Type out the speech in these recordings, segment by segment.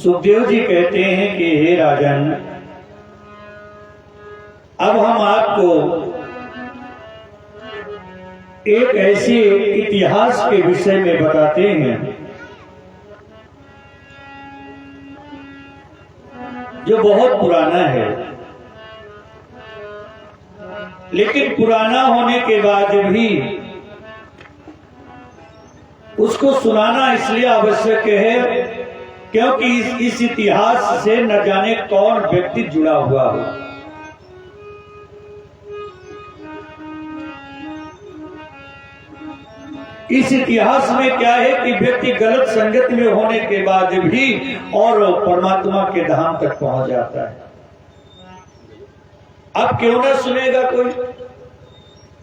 सुखदेव जी कहते हैं कि हे राजन, अब हम आपको एक ऐसे इतिहास के विषय में बताते हैं जो बहुत पुराना है, लेकिन पुराना होने के बाद भी उसको सुनाना इसलिए आवश्यक है क्योंकि इस इतिहास से न जाने कौन व्यक्ति जुड़ा हुआ हो। इस इतिहास में क्या है कि व्यक्ति गलत संगत में होने के बाद भी और परमात्मा के धाम तक पहुंच जाता है। अब क्यों ना सुनेगा कोई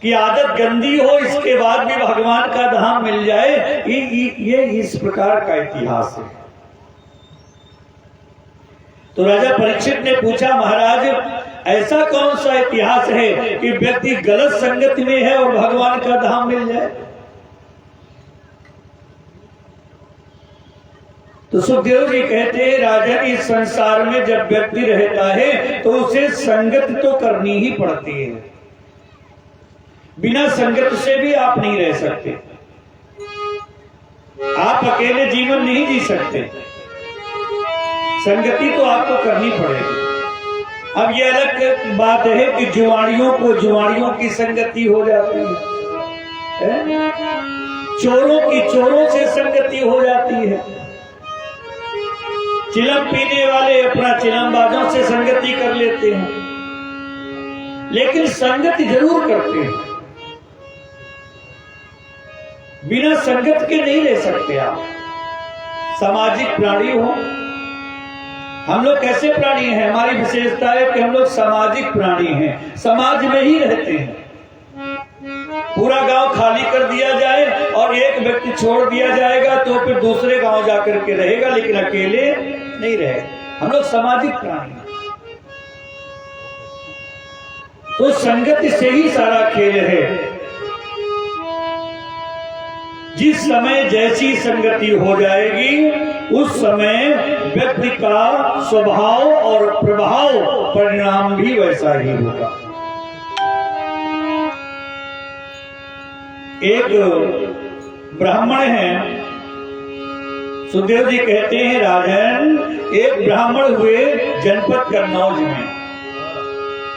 कि आदत गंदी हो इसके बाद भी भगवान का धाम मिल जाए। ये इस प्रकार का इतिहास है। तो राजा परीक्षित ने पूछा, महाराज ऐसा कौन सा इतिहास है कि व्यक्ति गलत संगत में है और भगवान का धाम मिल जाए। तो सुखदेव जी कहते हैं, राजन इस संसार में जब व्यक्ति रहता है तो उसे संगत तो करनी ही पड़ती है। बिना संगत से भी आप नहीं रह सकते। आप अकेले जीवन नहीं जी सकते, संगति तो आपको करनी पड़ेगी। अब ये अलग बात है कि जुआड़ियों की संगति हो जाती है, चोरों से संगति हो जाती है, चिलम पीने वाले अपना चिलमबाजों से संगति कर लेते हैं, लेकिन संगति जरूर करते हैं। बिना संगत के नहीं रह सकते आप। सामाजिक प्राणी हो। हम लोग कैसे प्राणी हैं? हमारी विशेषता है कि हम लोग सामाजिक प्राणी हैं, समाज में ही रहते हैं। पूरा गांव खाली कर दिया जाए और एक व्यक्ति छोड़ दिया जाएगा तो फिर दूसरे गांव जाकर के रहेगा, लेकिन अकेले नहीं रहेगा। हम लोग सामाजिक प्राणी हैं। तो संगत से ही सारा खेल है। जिस समय जैसी संगति हो जाएगी उस समय व्यक्ति का स्वभाव और प्रभाव परिणाम भी वैसा ही होगा। एक ब्राह्मण है, सुखदेव जी कहते हैं, राजन एक ब्राह्मण हुए जनपद कन्नौज में।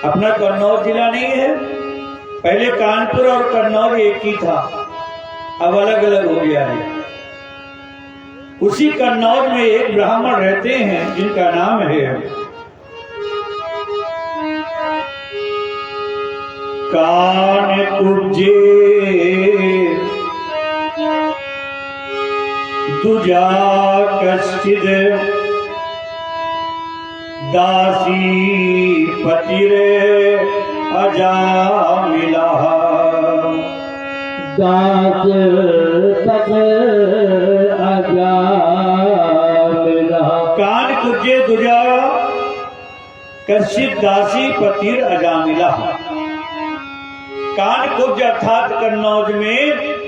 अपना कन्नौज जिला नहीं है, पहले कानपुर और कन्नौज एक ही था, अब अलग अलग हो गया है। उसी कन्नौज में एक ब्राह्मण रहते हैं जिनका नाम है कान कुब्जे दुजा कश्चिद दासी पतिरे अजामिला दास तक अजामिला। कान कुब्जे दुजा कश्चिद दासी पतिर अजामिला। कान कुब्ज अर्थात कन्नौज में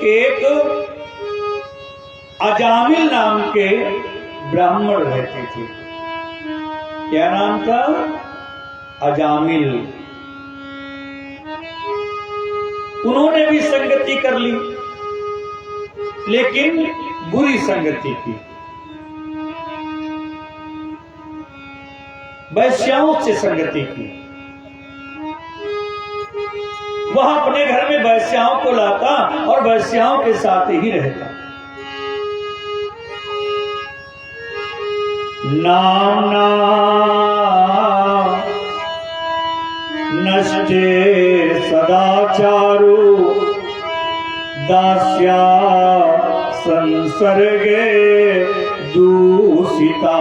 एक अजामिल नाम के ब्राह्मण रहते थे। क्या नाम था? अजामिल। उन्होंने भी संगति कर ली, लेकिन बुरी संगति की। वैश्याओं से संगति की। वह अपने घर में वैश्याओं को लाता और वैश्याओं के साथ ही रहता। नामना नष्टे सदाचारो दास्या संसर्गे दूषिता।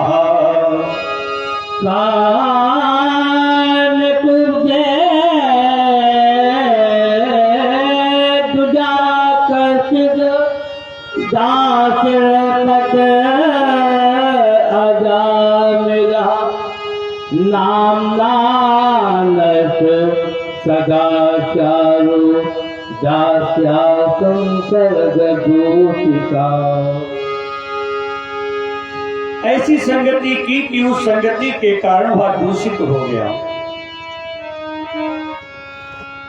कान कुब्जे दुजा कश्चिद दास तक अजामिला। नामना नष्ट सदाचारो दास्या संसर्ग दूषिता। ऐसी संगति की कि उस संगति के कारण वह दूषित हो गया।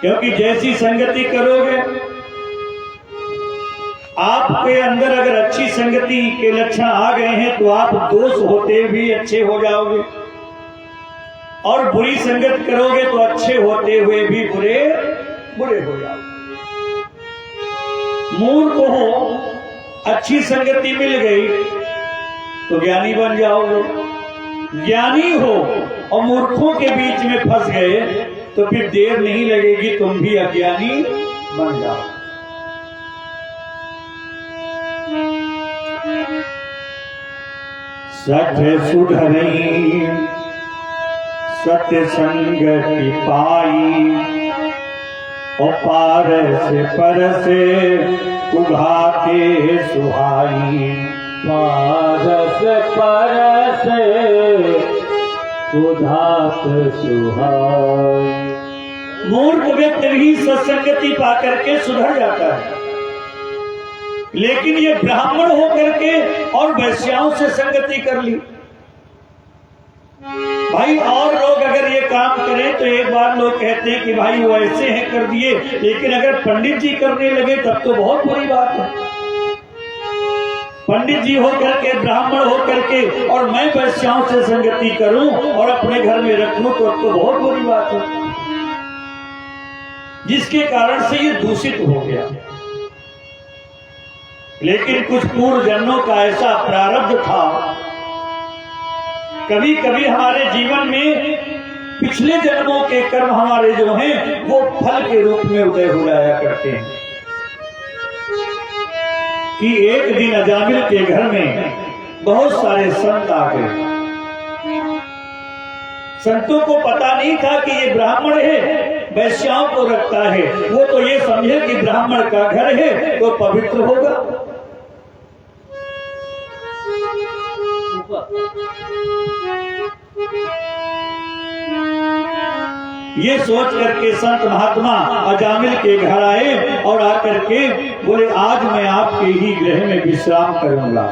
क्योंकि जैसी संगति करोगे, आपके अंदर अगर अच्छी संगति के लक्षण आ गए हैं तो आप दोष होते भी अच्छे हो जाओगे, और बुरी संगत करोगे तो अच्छे होते हुए भी बुरे हो जाओगे। मूर्ख हो, अच्छी संगति मिल गई तो ज्ञानी बन जाओगे, ज्ञानी हो और मूर्खों के बीच में फंस गए तो फिर देर नहीं लगेगी, तुम भी अज्ञानी बन जाओ। सत्य सुधरई सत्य संगति पाई, और पार से पर से उघाते सुहाई। पारस परस उधात सुहाई। मूर्ख व्यक्ति भी सत्संगति पाकर के सुधर जाता है, लेकिन ये ब्राह्मण होकर के और वैश्याओं से संगति कर ली। भाई और लोग अगर ये काम करें तो एक बार लोग कहते हैं कि भाई वो ऐसे हैं कर दिए, लेकिन अगर पंडित जी करने लगे तब तो बहुत बुरी बात है। पंडित जी होकर के, ब्राह्मण होकर के और मैं वैश्याओं से संगति करूं और अपने घर में रखूं तो अब तो बहुत बुरी बात है, जिसके कारण से ये दूषित हो गया। लेकिन कुछ पूर्व जन्मों का ऐसा प्रारब्ध था, कभी कभी हमारे जीवन में पिछले जन्मों के कर्म हमारे जो हैं वो फल के रूप में उदय हो जाया करते हैं। कि एक दिन अजामिल के घर में बहुत सारे संत आ गए। संतों को पता नहीं था कि ये ब्राह्मण है, वैश्याओं को रखता है। वो तो ये समझे कि ब्राह्मण का घर है तो पवित्र होगा। ये सोच करके संत महात्मा अजामिल के घर आए और आकर के बोले, आज मैं आपके ही गृह में विश्राम करूंगा।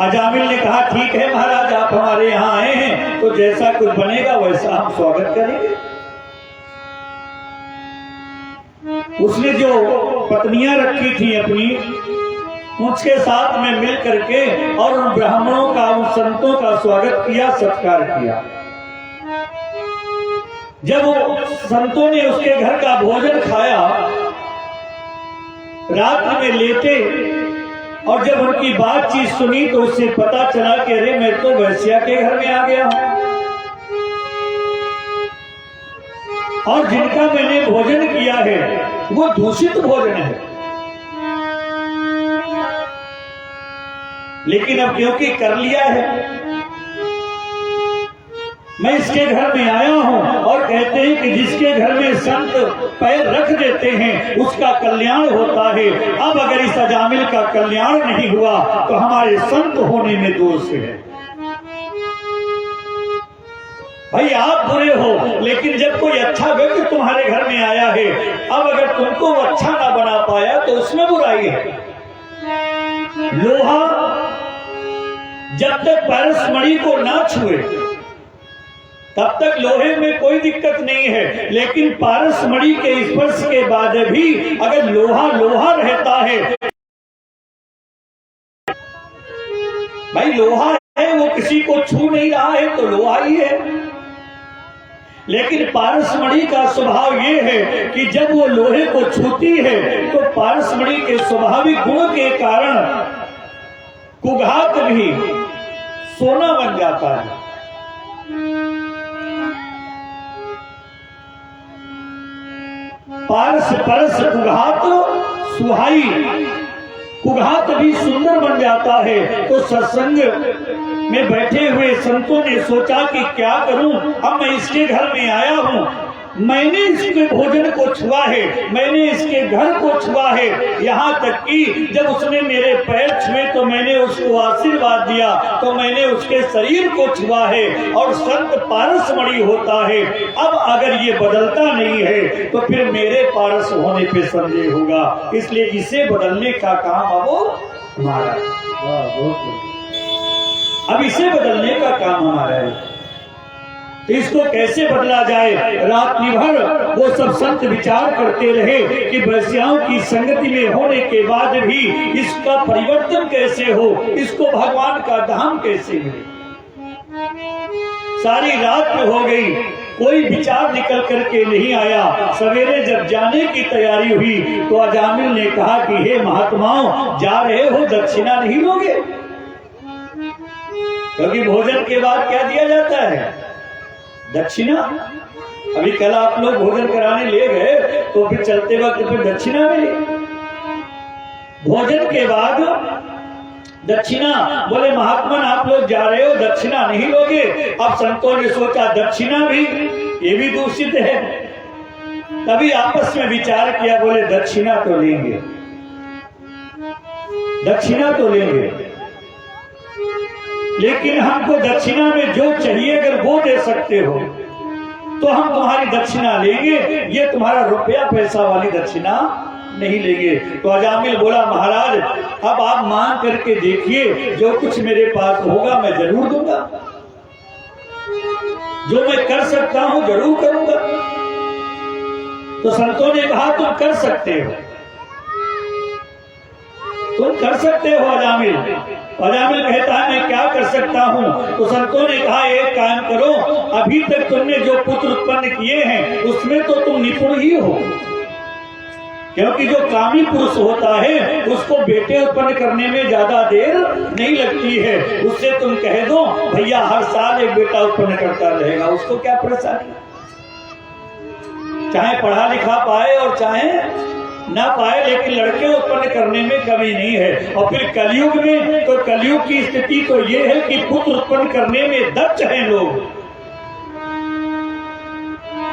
अजामिल ने कहा, ठीक है महाराज, आप हमारे यहाँ आए हैं तो जैसा कुछ बनेगा वैसा हम स्वागत करेंगे। उसने जो पत्नियां रखी थी अपनी, उसके साथ में मिल करके और उन ब्राह्मणों का, उन संतों का स्वागत किया, सत्कार किया। जब वो संतों ने उसके घर का भोजन खाया, रात में लेटे और जब उनकी बातचीत सुनी तो उससे पता चला कि अरे मैं तो वैश्या के घर में आ गया हूं, और जिनका मैंने भोजन किया है वो दूषित भोजन है। लेकिन अब क्योंकि कर लिया है, मैं इसके घर में आया हूं, और कहते हैं कि जिसके घर में संत पैर रख देते हैं उसका कल्याण होता है। अब अगर इस अजामिल का कल्याण नहीं हुआ तो हमारे संत होने में दोष है। भाई आप बुरे हो, लेकिन जब कोई अच्छा व्यक्ति तुम्हारे घर में आया है, अब अगर तुमको वो अच्छा ना बना पाया तो उसमें बुराई है। लोहा जब तक पारसमणि को ना छुए तब तक लोहे में कोई दिक्कत नहीं है, लेकिन पारसमणि के स्पर्श के बाद भी अगर लोहा लोहा रहता है, भाई लोहा है वो किसी को छू नहीं रहा है तो लोहा ही है। लेकिन पारसमणि का स्वभाव ये है कि जब वो लोहे को छूती है तो पारसमणि के स्वाभाविक गुण के कारण कुघात भी सोना बन जाता है। पारस परस कुघात सुहाई, कुघात भी सुंदर बन जाता है। तो सत्संग में बैठे हुए संतों ने सोचा कि क्या करूं, अब मैं इसके घर में आया हूं मैंने इसके भोजन को छुआ है, मैंने इसके घर को छुआ है, यहाँ तक कि जब उसने मेरे पैर छुए तो मैंने उसको आशीर्वाद दिया, तो मैंने उसके शरीर को छुआ है और संत पारसमणि होता है। अब अगर ये बदलता नहीं है तो फिर मेरे पारस होने पे संदेह होगा, इसलिए इसे बदलने का काम अब हमारा है। अब इसे बदलने का काम हमारा है। तो इसको कैसे बदला जाए? रात्रि भर वो सब संत विचार करते रहे कि वैश्याओं की संगति में होने के बाद भी इसका परिवर्तन कैसे हो, इसको भगवान का धाम कैसे मिले। सारी रात हो गई, कोई विचार निकल करके नहीं आया। सवेरे जब जाने की तैयारी हुई तो अजामिल ने कहा कि हे महात्माओं, जा रहे हो, दक्षिणा नहीं लोगे? क्योंकि भोजन के बाद क्या दिया जाता है? दक्षिणा। अभी कल आप लोग भोजन कराने ले गए तो फिर चलते वक्त फिर दक्षिणा मिली। भोजन के बाद दक्षिणा, बोले महात्मा आप लोग जा रहे हो, दक्षिणा नहीं लोगे? अब संतों ने सोचा दक्षिणा भी, ये भी दूषित है। तभी आपस में विचार किया, बोले दक्षिणा तो लेंगे, दक्षिणा तो लेंगे, लेकिन हमको दक्षिणा में जो चाहिए अगर वो दे सकते हो तो हम तुम्हारी दक्षिणा लेंगे, ये तुम्हारा रुपया पैसा वाली दक्षिणा नहीं लेंगे। तो अजामिल बोला महाराज अब आप मांग करके देखिए, जो कुछ मेरे पास होगा मैं जरूर दूंगा, जो मैं कर सकता हूं जरूर करूंगा। तो संतों ने कहा तुम कर सकते हो, तुम कर सकते हो अजामिल। अजामिल कहता है मैं क्या कर सकता हूँ? तो संतों ने कहा एक काम करो, अभी तक तुमने जो पुत्र उत्पन्न किए हैं उसमें तो तुम निपुण ही हो, क्योंकि जो कामी पुरुष होता है उसको बेटे उत्पन्न करने में ज्यादा देर नहीं लगती है। उससे तुम कह दो भैया हर साल एक बेटा उत्पन्न करता रहेगा, उसको क्या परेशानी, चाहे पढ़ा लिखा पाए और चाहे ना पाए, लेकिन लड़के उत्पन्न करने में कमी नहीं है। और फिर कलयुग में तो कलयुग की स्थिति तो ये है कि पुत्र उत्पन्न करने में दक्ष हैं लोग।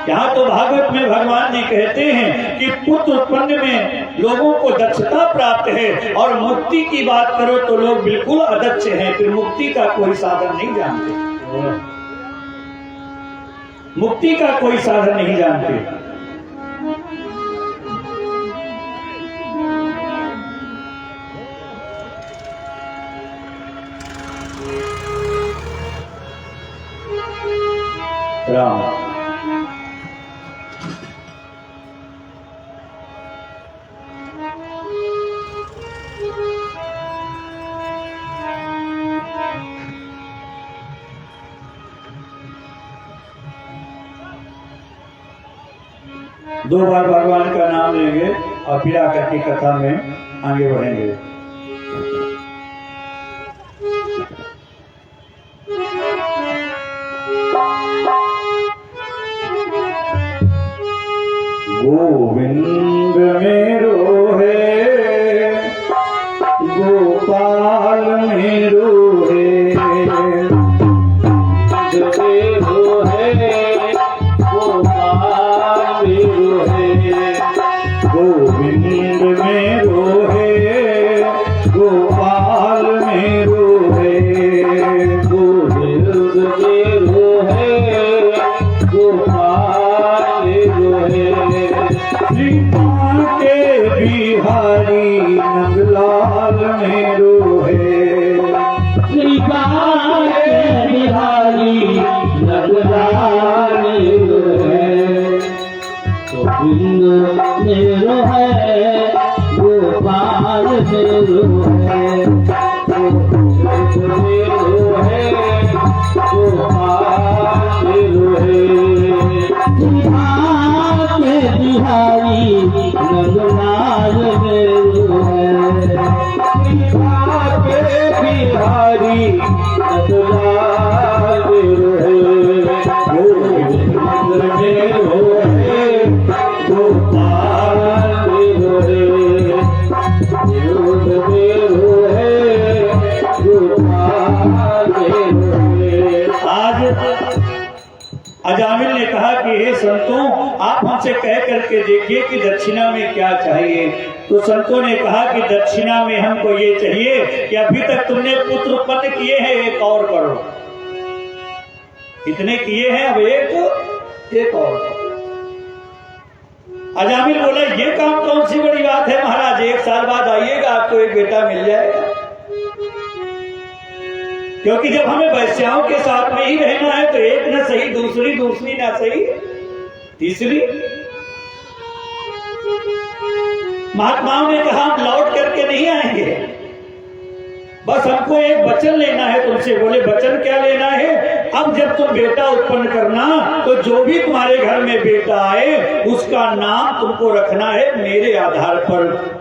यहाँ तो भागवत में भगवान जी कहते हैं कि पुत्र उत्पन्न में लोगों को दक्षता प्राप्त है, और मुक्ति की बात करो तो लोग बिल्कुल अदक्ष हैं, फिर मुक्ति का कोई साधन नहीं जानते, मुक्ति का कोई साधन नहीं जानते। राम दो बार भगवान का नाम लेंगे और फिर आकर की कथा में आगे बढ़ेंगे। गोविंद मेरो है, गोपाल मेरो है, मेरो है, गोपाल मेरो है, गोविंद मेरो है, गोपाल मेरो है, गोविंद मेरो है, गोपाल मेरो है, श्रीमान के बिहारी नंदलाल मेरो है, श्रीकांत के बिहारी नंदलाल मेरो है, गोविंद मेरो है, गोपाल मेरो है, गोविंद मेरो है, गोपाल मेरो है, श्रीकांत के बिहारी नंदलाल मेरो है, श्रीकांत के बिहारी नंदलाल मेरो है, गोविंद मेरो है, गोपाल मेरो है, गोविंद मेरो है, गोपाल मेरो है। आज अजामिल ने कहा कि हे संतों, आप हमसे कह करके देखिए कि दक्षिणा में क्या चाहिए। तो संतों ने कहा कि दक्षिणा में हमको ये चाहिए कि अभी तक तुमने पुत्र उत्पन्न किए हैं, एक और करो। इतने किए हैं, अब एक और करो। अजामिल बोला, ये काम कौन सी बड़ी बात है महाराज, 1 साल बाद आइएगा, आपको एक बेटा मिल जाएगा। क्योंकि जब हमें वैश्याओं के साथ में ही रहना है तो एक न सही दूसरी, दूसरी न सही तीसरी। महात्माओं ने कहा, हम लौट करके नहीं आएंगे, बस हमको एक वचन लेना है तुमसे। बोले, वचन क्या लेना है? अब जब तुम बेटा उत्पन्न करना तो जो भी तुम्हारे घर में बेटा आए उसका नाम तुमको रखना है मेरे आधार पर।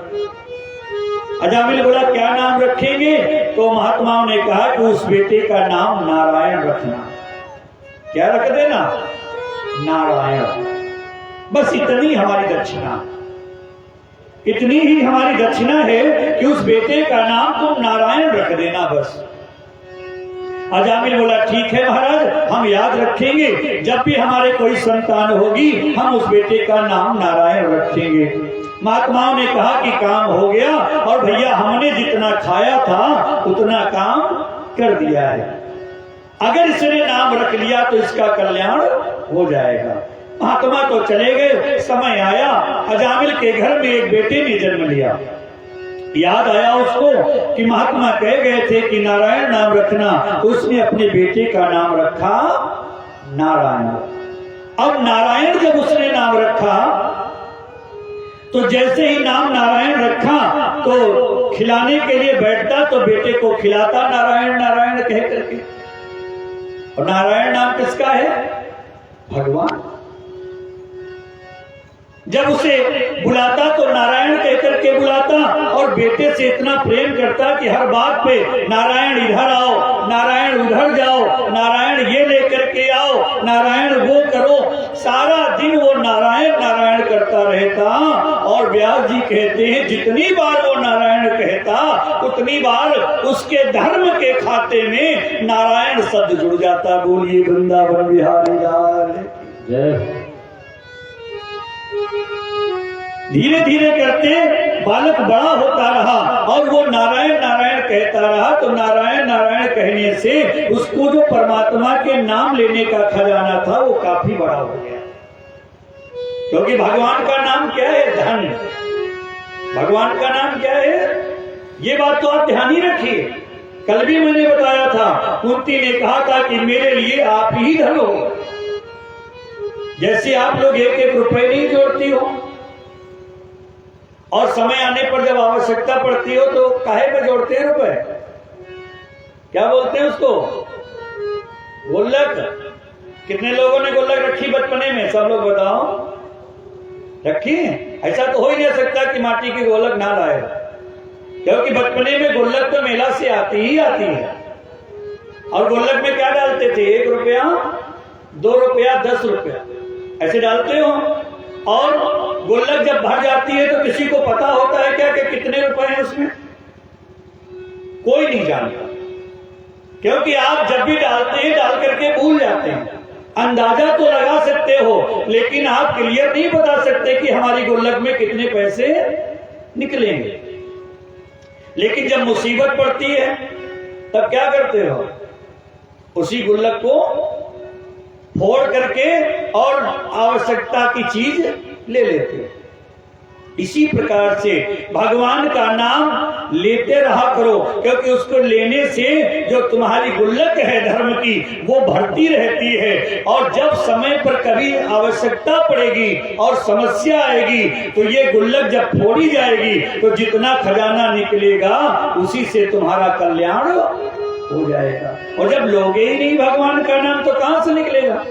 अजामिल बोला, क्या नाम रखेंगे? तो महात्माओं ने कहा कि उस बेटे का नाम नारायण रखना। क्या रख देना? नारायण। बस इतनी हमारी दक्षिणा, इतनी ही हमारी दक्षिणा है कि उस बेटे का नाम तुम नारायण रख देना बस। अजामिल बोला, ठीक है महाराज, हम याद रखेंगे, जब भी हमारे कोई संतान होगी हम उस बेटे का नाम नारायण रखेंगे। महात्माओं ने कहा कि काम हो गया, और भैया हमने जितना खाया था उतना काम कर दिया है। अगर इसने नाम रख लिया तो इसका कल्याण हो जाएगा। महात्मा तो चले गए। समय आया, अजामिल के घर में एक बेटे ने जन्म लिया। याद आया उसको कि महात्मा कह गए थे कि नारायण नाम रखना, उसने अपने बेटे का नाम रखा नारायण। अब नारायण जब उसने नाम रखा तो जैसे ही नाम नारायण रखा तो खिलाने के लिए बैठता तो बेटे को खिलाता नारायण नारायण कह करके। और नारायण नाम किसका है? भगवान। जब उसे बुलाता तो नारायण कहकर के बुलाता, और बेटे से इतना प्रेम करता कि हर बात पे नारायण इधर आओ, नारायण उधर जाओ, नारायण ये लेकर के आओ, नारायण वो करो। सारा दिन वो नारायण नारायण करता रहता। और व्यास जी कहते हैं जितनी बार वो नारायण कहता उतनी बार उसके धर्म के खाते में नारायण शब्द जुड़ जाता। बोलिए वृंदावन बिहारी लाल जय। धीरे धीरे करते बालक बड़ा होता रहा और वो नारायण नारायण कहता रहा। तो नारायण नारायण कहने से उसको जो परमात्मा के नाम लेने का खजाना था वो काफी बड़ा हो गया। क्योंकि भगवान का नाम क्या है? धन। भगवान का नाम क्या है? ये बात तो आप ध्यान ही रखिए। कल भी मैंने बताया था, कुंती ने कहा था कि मेरे लिए आप ही धन हो। जैसे आप लोग 1-1 रुपए नहीं जोड़ती हो, और समय आने पर जब आवश्यकता पड़ती हो तो काहे में जोड़ते हैं रुपए? क्या बोलते हैं उसको? गुल्लक। कितने लोगों ने गुल्लक रखी बचपने में? सब लोग बताओ। रखी? ऐसा तो हो ही नहीं सकता कि माटी की गोलक ना लाए, क्योंकि बचपने में गुल्लक तो मेला से आती ही आती है। और गुल्लक में क्या डालते थे? 1 रुपया, 2 रुपया, 10 रुपया ऐसे डालते हो। और गुल्लक जब भर जाती है तो किसी को पता होता है क्या कि कितने रुपए हैं उसमें? कोई नहीं जानता, क्योंकि आप जब भी डालते हैं डाल करके भूल जाते हैं। अंदाजा तो लगा सकते हो, लेकिन आप क्लियर नहीं बता सकते कि हमारी गुल्लक में कितने पैसे निकलेंगे। लेकिन जब मुसीबत पड़ती है तब क्या करते हो? उसी गुल्लक को फोड़ करके और आवश्यकता की चीज ले लेते हो। इसी प्रकार से भगवान का नाम लेते रहा करो, क्योंकि उसको लेने से जो तुम्हारी गुल्लक है धर्म की वो भरती रहती है। और जब समय पर कभी आवश्यकता पड़ेगी और समस्या आएगी तो ये गुल्लक जब फोड़ी जाएगी तो जितना खजाना निकलेगा उसी से तुम्हारा कल्याण हो जाएगा। और जब लोगे ही नहीं भगवान का नाम तो कहां से निकलेगा?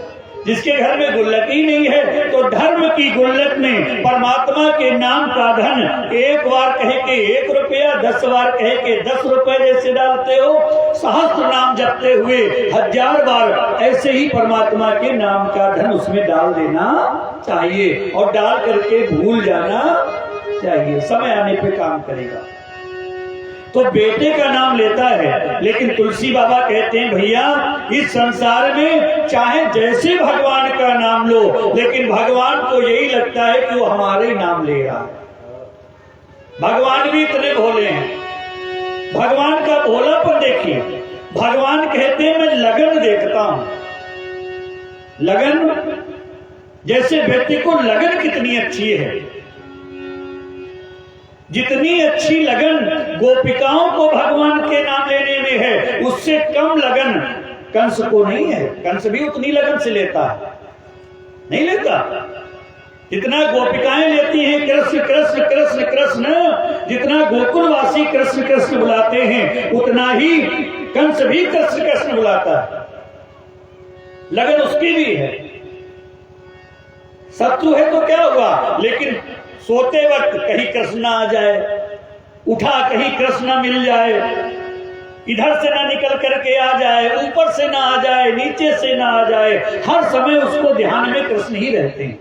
जिसके घर में गुल्लक ही नहीं है तो धर्म की गुल्लक में परमात्मा के नाम का धन 1 बार कहे के 1 रुपया, 10 बार कहे के 10 रुपए जैसे डालते हो, सहस्त्र नाम जपते हुए 1000 बार ऐसे ही परमात्मा के नाम का धन उसमें डाल देना चाहिए और डाल करके भूल जाना चाहिए। समय आने पे काम करेगा। तो बेटे का नाम लेता है। लेकिन तुलसी बाबा कहते हैं भैया इस संसार में चाहे जैसे भगवान का नाम लो, लेकिन भगवान को यही लगता है कि वो हमारे ही नाम ले रहा है। भगवान भी इतने भोले हैं। भगवान का भोलापन देखिए। भगवान कहते हैं मैं लगन देखता हूं। लगन, जैसे व्यक्ति को लगन कितनी अच्छी है, जितनी अच्छी लगन गोपिकाओं को भगवान के नाम लेने में है, उससे कम लगन कंस को नहीं है। कंस भी उतनी लगन से लेता है, नहीं लेता जितना गोपिकाएं लेती हैं कृष्ण कृष्ण कृष्ण कृष्ण। जितना गोकुलवासी कृष्ण कृष्ण बुलाते हैं, उतना ही कंस भी कृष्ण कृष्ण बुलाता है। लगन उसकी भी है। शत्रु है तो क्या हुआ, लेकिन सोते वक्त कहीं कृष्ण आ जाए, उठा कहीं कृष्ण मिल जाए, इधर से ना निकल करके आ जाए, ऊपर से ना आ जाए, नीचे से ना आ जाए, हर समय उसको ध्यान में कृष्ण ही रहते हैं।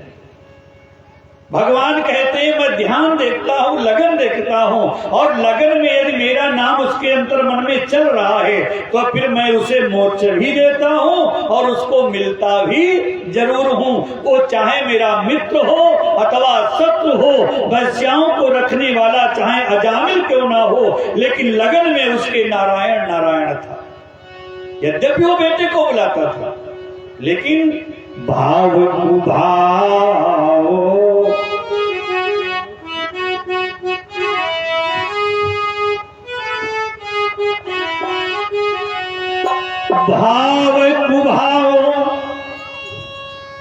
भगवान कहते हैं मैं ध्यान देखता हूं, लगन देखता हूं, और लगन में यदि मेरा नाम उसके अंतर मन में चल रहा है तो फिर मैं उसे मोक्ष भी देता हूं और उसको मिलता भी जरूर हूं। वो चाहे मेरा मित्र हो अथवा शत्रु हो, वैश्याओं को रखने वाला चाहे अजामिल क्यों ना हो, लेकिन लगन में उसके नारायण नारायण था। यद्यपि वो बेटे को बुलाता था, लेकिन भाव कुभाव भाव कुभाव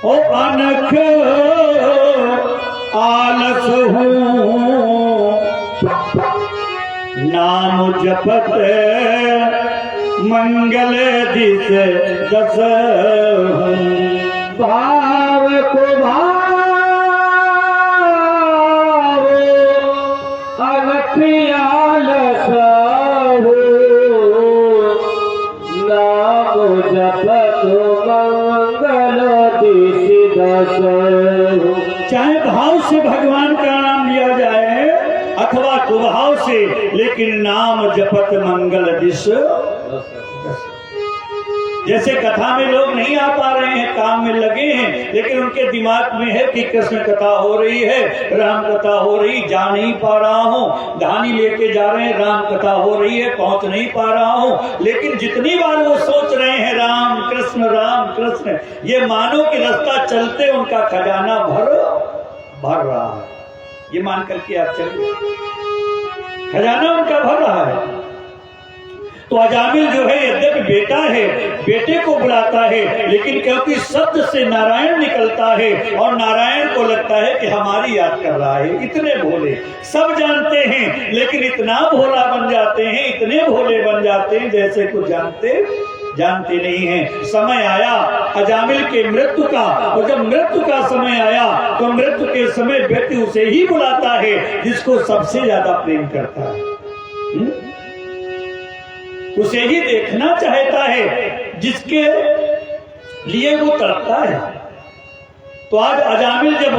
ओ अनख आलस हूँ, नाम जपत मंगल दिस दस हूँ। भाव कुभाव अनख आलस चाहे भाव से भगवान का नाम लिया जाए अथवा कुभाव से, लेकिन नाम जपत मंगल दिस। जैसे कथा में लोग नहीं आ पा रहे हैं, काम में लगे हैं, लेकिन उनके दिमाग में है कि कृष्ण कथा हो रही है, राम कथा हो रही, जा नहीं पा रहा हूँ, धानी लेके जा रहे हैं, राम कथा हो रही है, पहुंच नहीं पा रहा हूँ। लेकिन जितनी बार वो सोच रहे हैं राम कृष्ण, ये मानो कि रास्ता चलते उनका खजाना भर रहा है। ये मान करके आप चलिए, खजाना उनका भर रहा है। तो अजामिल जो है यद्यपि बेटा है, बेटे को बुलाता है, लेकिन क्योंकि शब्द से नारायण निकलता है और नारायण को लगता है कि हमारी याद कर रहा है। इतने भोले, सब जानते हैं, लेकिन इतना भोला बन जाते हैं, इतने भोले बन जाते हैं जैसे कुछ जानते नहीं हैं। समय आया अजामिल के मृत्यु का, और जब मृत्यु का समय आया तो मृत्यु के समय व्यक्ति उसे ही बुलाता है जिसको सबसे ज्यादा प्रेम करता है, उसे ही देखना चाहता है, जिसके लिए वो तड़पता है। तो आज अजामिल जब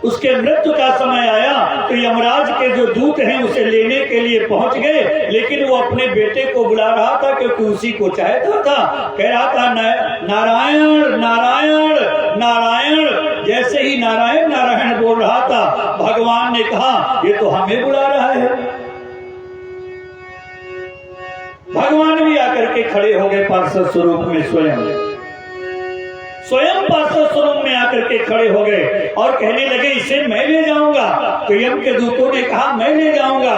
उसके मृत्यु का समय आया तो यमराज के जो दूत हैं उसे लेने के लिए पहुंच गए, लेकिन वो अपने बेटे को बुला रहा था क्योंकि उसी को चाहता था। कह रहा था नारायण नारायण नारायण। जैसे ही नारायण नारायण बोल रहा था, भगवान ने कहा ये तो हमें बुला रहा है। भगवान भी आकर के खड़े हो गए पार्षद स्वरूप में, स्वयं पार्षद स्वरूप में आकर के खड़े हो गए और कहने लगे इसे मैं ले जाऊंगा। तो यम के दूतों ने कहा मैं ले जाऊंगा।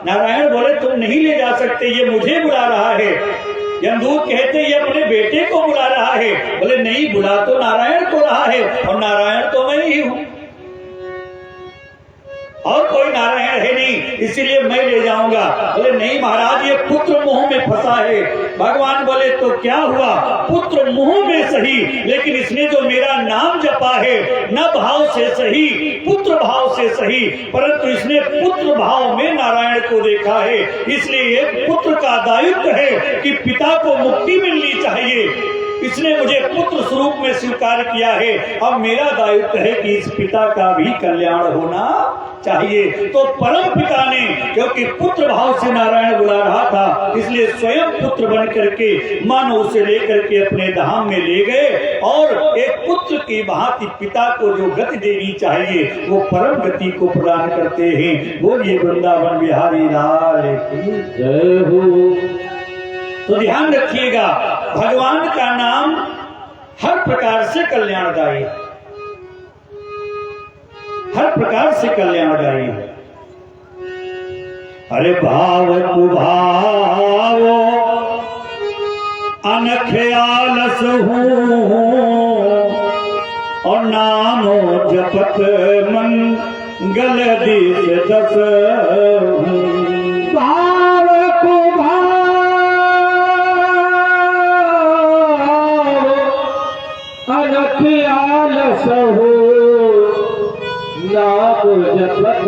नारायण बोले तुम नहीं ले जा सकते, ये मुझे बुला रहा है। यमदूत कहते ये अपने बेटे को बुला रहा है। बोले नहीं, बुला तो नारायण को रहा है और नारायण तो मैं ही हूं, और कोई नारायण है नहीं, इसीलिए मैं ले जाऊंगा। बोले नहीं महाराज, ये पुत्र मुंह में फंसा है। भगवान बोले तो क्या हुआ, पुत्र मुंह में सही, लेकिन इसने जो मेरा नाम जपा है न भाव से सही, पुत्र भाव से सही, परंतु इसने पुत्र भाव में नारायण को देखा है। इसलिए पुत्र का दायित्व है कि पिता को मुक्ति मिलनी चाहिए। इसने मुझे पुत्र स्वरूप में स्वीकार किया है, अब मेरा दायित्व है कि इस पिता का भी कल्याण होना चाहिए। तो परम पिता ने, क्योंकि पुत्र भाव से नारायण बुला रहा था, इसलिए स्वयं पुत्र बन करके मानो उसे लेकर के अपने धाम में ले गए और एक पुत्र की भांति पिता को जो गति देनी चाहिए वो परम गति को प्रदान करते हैं। बोलिए वृंदावन बिहारी लाल की जय हो। तो ध्यान रखिएगा, भगवान का नाम हर प्रकार से कल्याणदायी है, हर प्रकार से कल्याणदायी है। अरे भाव कुभाव अनख आलस हूँ और नामो जपत मंगल दिस दस भाव को अनख आलस हो नाम जपत